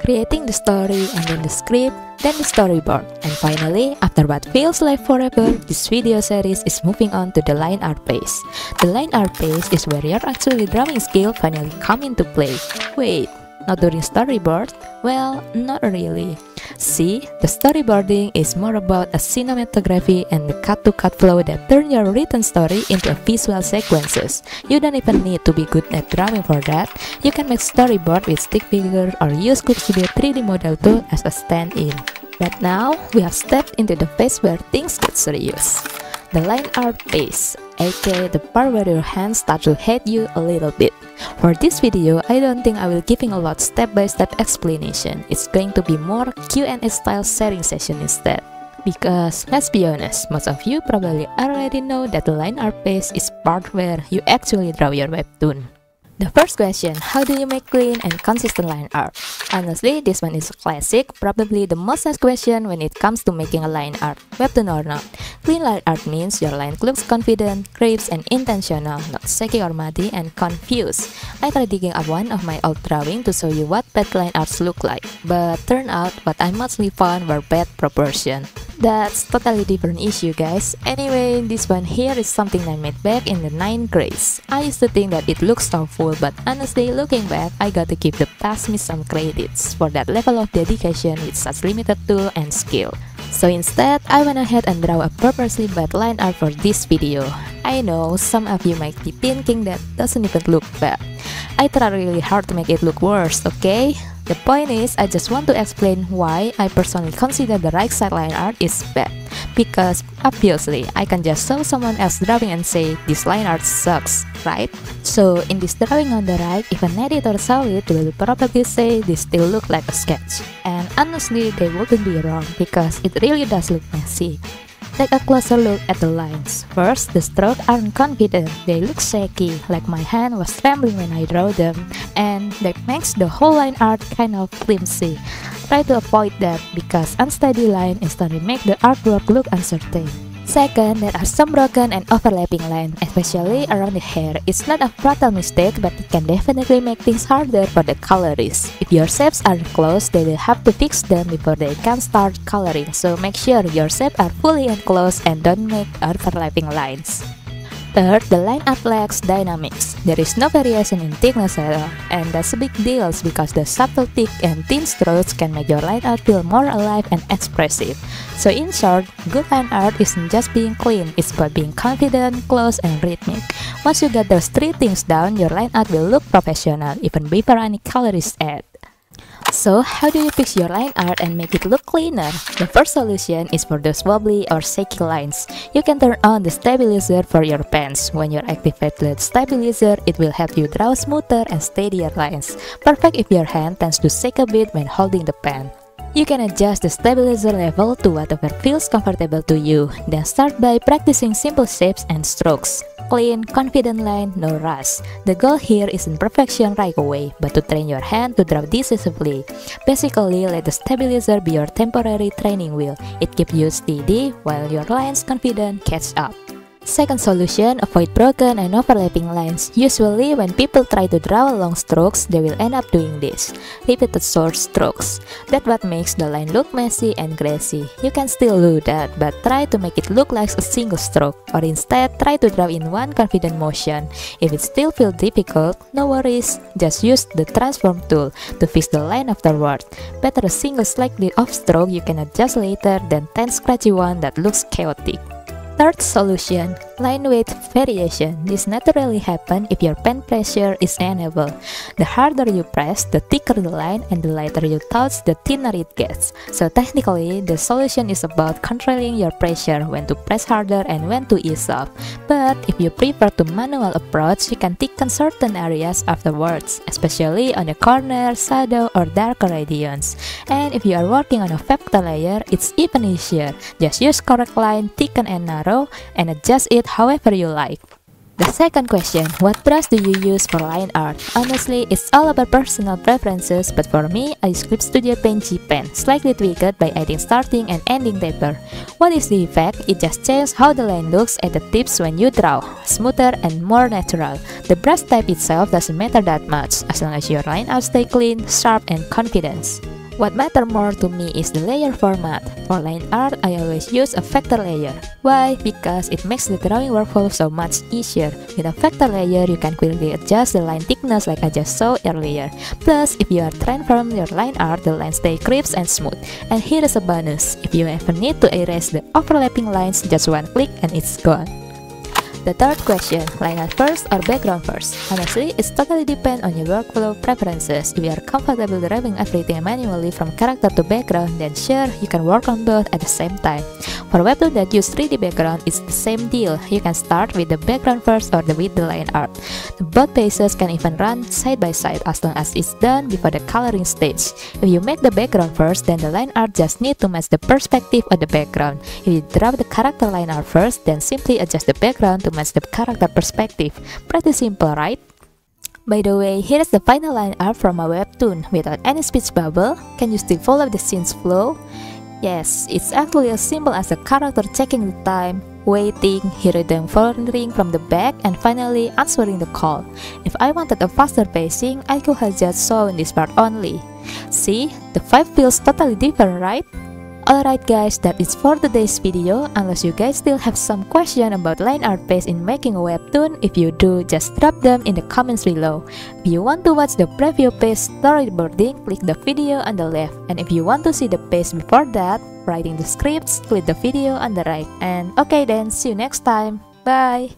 creating the story and then the script, then the storyboard. And finally, after what feels like forever, this video series is moving on to the line art phase. The line art phase is where your actually drawing skill finally come into play. Wait, not during storyboard? Well, not really. See, the storyboarding is more about a cinematography and the cut-to-cut flow that turn your written story into visual sequences. You don't even need to be good at drawing for that. You can make storyboard with stick figure or use Cook Studio 3D model tool as a stand-in. But now, we have stepped into the phase where things get serious. The line art phase, aka the part where your hands start to hate you a little bit. For this video, I don't think I will giving a lot step-by-step explanation. It's going to be more Q&A style sharing session instead. Because, let's be honest, most of you probably already know that the line art phase is part where you actually draw your webtoon. The first question, how do you make clean and consistent line art? Honestly, this one is a classic, probably the most asked question when it comes to making a line art, webtoon or not. Clean line art means your line looks confident, crisp, and intentional, not shaky or muddy and confused. I tried digging up one of my old drawings to show you what bad line arts look like, but turned out what I mostly found were bad proportion. That's totally different issue, guys. Anyway, this one here is something I made back in the 9th grade. I used to think that it looks so full, but honestly, looking back, I got to give the past me some credits for that level of dedication with such limited tool and skill. So instead, I went ahead and draw a purposely bad line art for this video. I know some of you might be thinking that doesn't even look bad. I tried really hard to make it look worse, okay? The point is, I just want to explain why I personally consider the right side line art is bad. Because obviously, I can just show someone else drawing and say, this line art sucks, right? So in this drawing on the right, if an editor saw it, they will probably say this still look like a sketch. And honestly, they wouldn't be wrong because it really does look messy. Take a closer look at the lines. First, the strokes aren't confident, they look shaky, like my hand was trembling when I draw them, and that makes the whole line art kind of flimsy. Try to avoid that because unsteady line instantly make the artwork look uncertain. Second, there are some broken and overlapping lines, especially around the hair. It's not a fatal mistake, but it can definitely make things harder for the colorist. If your shapes aren't close, they will have to fix them before they can start coloring, so make sure your shapes are fully enclosed and don't make overlapping lines. Third, the line art lacks dynamics. There is no variation in thickness at all, and that's a big deal because the subtle thick and thin strokes can make your line art feel more alive and expressive. So in short, good line art isn't just being clean, it's about being confident, close, and rhythmic. Once you get those three things down, your line art will look professional, even before any colorist add. So, how do you fix your line art and make it look cleaner? The first solution is for those wobbly or shaky lines. You can turn on the stabilizer for your pens. When you activate the stabilizer, it will help you draw smoother and steadier lines. Perfect if your hand tends to shake a bit when holding the pen. You can adjust the stabilizer level to whatever feels comfortable to you. Then start by practicing simple shapes and strokes. Clean, confident line, no rush. The goal here isn't perfection right away, but to train your hand to draw decisively. Basically, let the stabilizer be your temporary training wheel. It keeps you steady while your lines confident catch up. Second solution, avoid broken and overlapping lines. Usually, when people try to draw long strokes, they will end up doing this. Repeated short strokes. That's what makes the line look messy and greasy. You can still do that, but try to make it look like a single stroke. Or instead, try to draw in one confident motion. If it still feels difficult, no worries. Just use the transform tool to fix the line afterward. Better a single slightly off stroke you can adjust later than 10 scratchy one that looks chaotic. Third solution, line weight variation. This naturally happens if your pen pressure is uneven. The harder you press, the thicker the line, and the lighter you touch, the thinner it gets. So technically, the solution is about controlling your pressure, when to press harder and when to ease off. But if you prefer to manual approach, you can thicken certain areas afterwards, especially on the corner, shadow, or darker regions. And if you are working on a vector layer, it's even easier. Just use correct line, thicken and narrow, and adjust it however you like. The second question, what brush do you use for line art? Honestly, it's all about personal preferences, but for me, I use Clip Studio Paint G Pen, slightly tweaked by adding starting and ending taper. What is the effect? It just changes how the line looks at the tips when you draw, smoother and more natural. The brush type itself doesn't matter that much, as long as your line art stay clean, sharp, and confident. What matters more to me is the layer format. For line art, I always use a vector layer. Why? Because it makes the drawing workflow so much easier. With a vector layer, you can quickly adjust the line thickness like I just saw earlier. Plus, if you are transform your line art, the lines stay crisp and smooth. And here is a bonus. If you ever need to erase the overlapping lines, just one click and it's gone. The third question, line art first or background first? Honestly, it totally depends on your workflow preferences. If you are comfortable drawing everything manually from character to background, then sure, you can work on both at the same time. For webtoon that use 3D background, it's the same deal. You can start with the background first or with the line art. Both paces can even run side by side as long as it's done before the coloring stage. If you make the background first, then the line art just need to match the perspective of the background. If you draw the character line art first, then simply adjust the background to match the character perspective. Pretty simple, right? By the way, here is the final line art from my webtoon without any speech bubble. Can you still follow the scene's flow? Yes, it's actually as simple as a character checking the time, waiting, hearing them falling from the back, and finally answering the call. If I wanted a faster pacing, I could have just shown this part only. See, the vibe feels totally different, right? Alright guys, that is for today's video. Unless you guys still have some question about line art pace in making a webtoon, if you do, just drop them in the comments below. If you want to watch the preview page storyboarding, click the video on the left. And if you want to see the page before that, writing the scripts, click the video on the right. And okay then, see you next time. Bye!